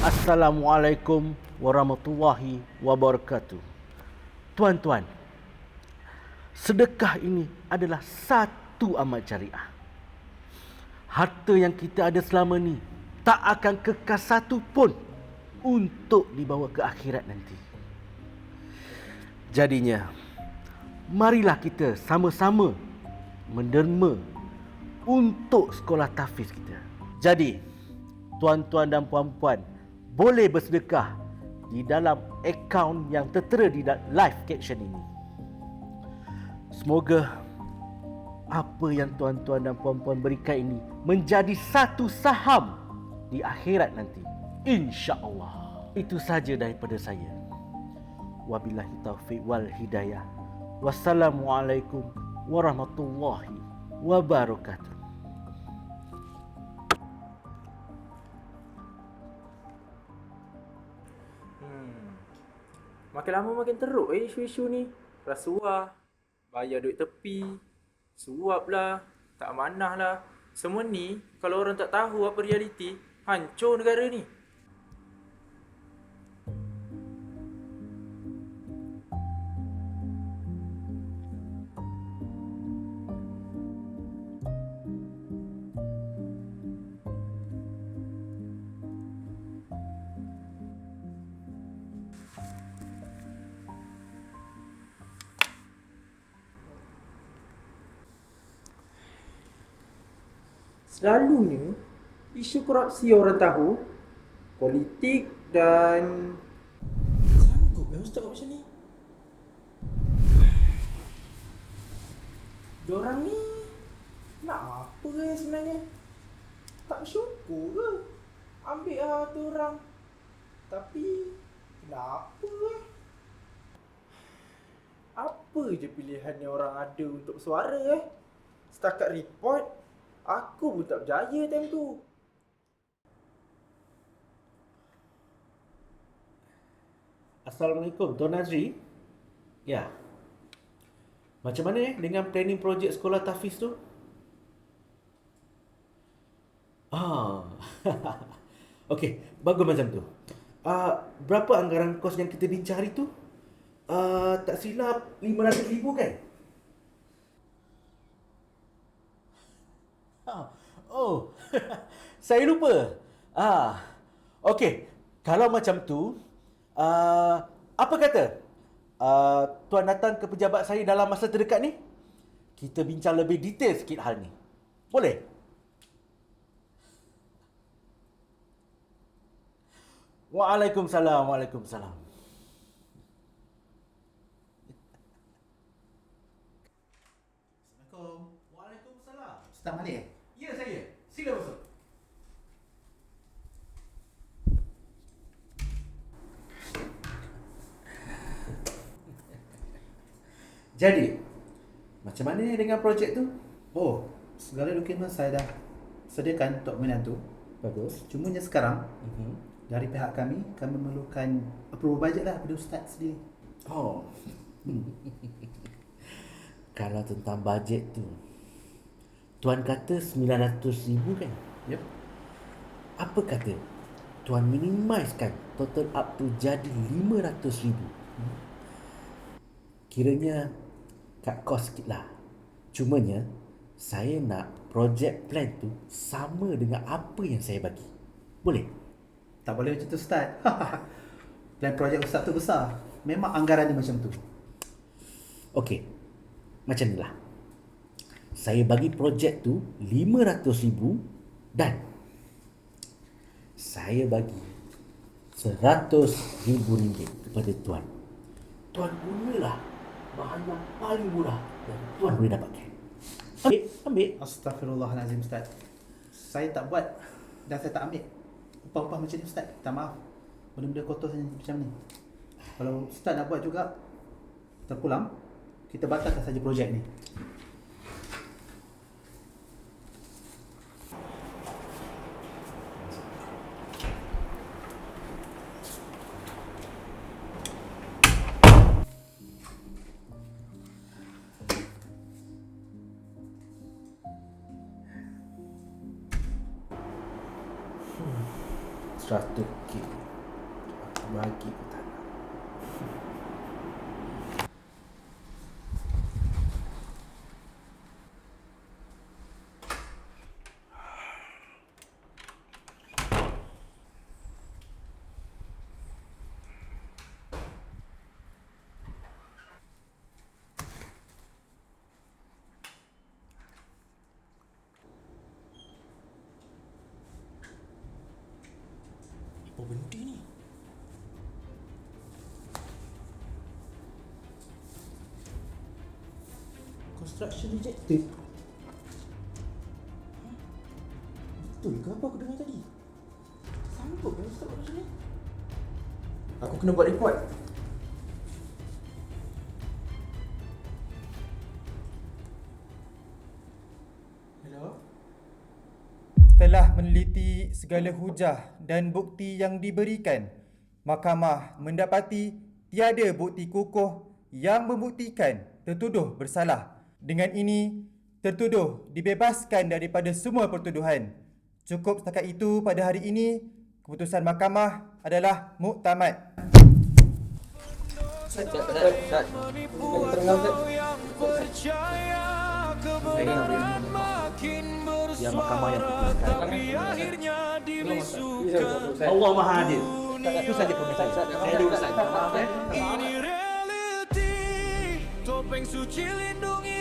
Assalamualaikum warahmatullahi wabarakatuh. Tuan-tuan, sedekah ini adalah satu amal jariah. Harta yang kita ada selama ni tak akan kekal satu pun untuk dibawa ke akhirat nanti. Jadinya, marilah kita sama-sama menderma untuk sekolah tahfiz kita. Jadi, tuan-tuan dan puan-puan boleh bersedekah di dalam akaun yang tertera di live caption ini. Semoga apa yang tuan-tuan dan puan-puan berikan ini menjadi satu saham di akhirat nanti, insya-Allah. Itu saja daripada saya. Wabillahi taufiq wal hidayah. Wassalamualaikum warahmatullahi wabarakatuh. Makin lama makin teruk isu-isu ni. Rasuah, bayar duit tepi, suap lah, tak amanah lah. Semua ni kalau orang tak tahu apa realiti, hancur negara ni. Selalunya isu korupsi orang tahu, politik dan sanggup Ustaz buat macam ni. Diorang ni nak apa sebenarnya? Tak bersyukur ke? Ambil harta orang. Tapi kenapa Apa je pilihan yang orang ada untuk suara Setakat report, aku pun tak berjaya time tu. Assalamualaikum, Tuan Nazri. Ya. Macam mana dengan planning projek sekolah tahfiz tu? Okey, bagus macam tu. Berapa anggaran kos yang kita bincang hari tu? Tak silap 500,000 kan? Oh, saya lupa. Okey, kalau macam tu, apa kata Tuan datang ke pejabat saya dalam masa terdekat ni? Kita bincang lebih detail sikit hal ni. Boleh? Waalaikumsalam, waalaikumsalam. Assalamualaikum. Waalaikumsalam. Ustaz Malik? Ya, saya. Sila masuk. Jadi, macam mana dengan projek tu? Oh, segala dokumen saya dah sediakan untuk menantu. Bagus. Cumanya sekarang, dari pihak kami memerlukan approval bajet lah pada Ustaz sendiri. Oh. Kalau tentang bajet tu, Tuan kata 900,000 kan? Yep. Apa kata Tuan minimizekan total up tu jadi 500,000? Kiranya cut cost sikit lah. Cumanya saya nak project plan tu sama dengan apa yang saya bagi. Boleh? Tak boleh macam tu Ustaz. Plan projek Ustaz tu besar. Memang anggaran dia macam tu. Okey. Macam ni lah. Saya bagi projek tu 500,000 dan saya bagi 100,000 ringgit kepada Tuan. Tuan gunalah bahan yang paling murah yang Tuan boleh dapatkan. Ambil. Astaghfirullahalazim Ustaz. Saya tak buat dan saya tak ambil upah-upah macam ni Ustaz. Tak maaf. Benda-benda kotor macam ni. Kalau Ustaz nak buat juga terpulang, kita batalkan saja projek ni. 100K aku bagi ke tanah. Apa benda ni? Construction rejected. Betul ke apa aku dengar tadi? Sanggup kan start macam ni? Aku kena buat report. Hello? Setelah meneliti segala hujah dan bukti yang diberikan, mahkamah mendapati tiada bukti kukuh yang membuktikan tertuduh bersalah. Dengan ini, tertuduh dibebaskan daripada semua pertuduhan. Cukup setakat itu pada hari ini, keputusan mahkamah adalah muktamad. Yang mahkamah yang putuskan. Allah Maha Adil. Itu saja permintaan saya. Saya diurusan. Maaf ya. Ini reality, topeng suci lindungi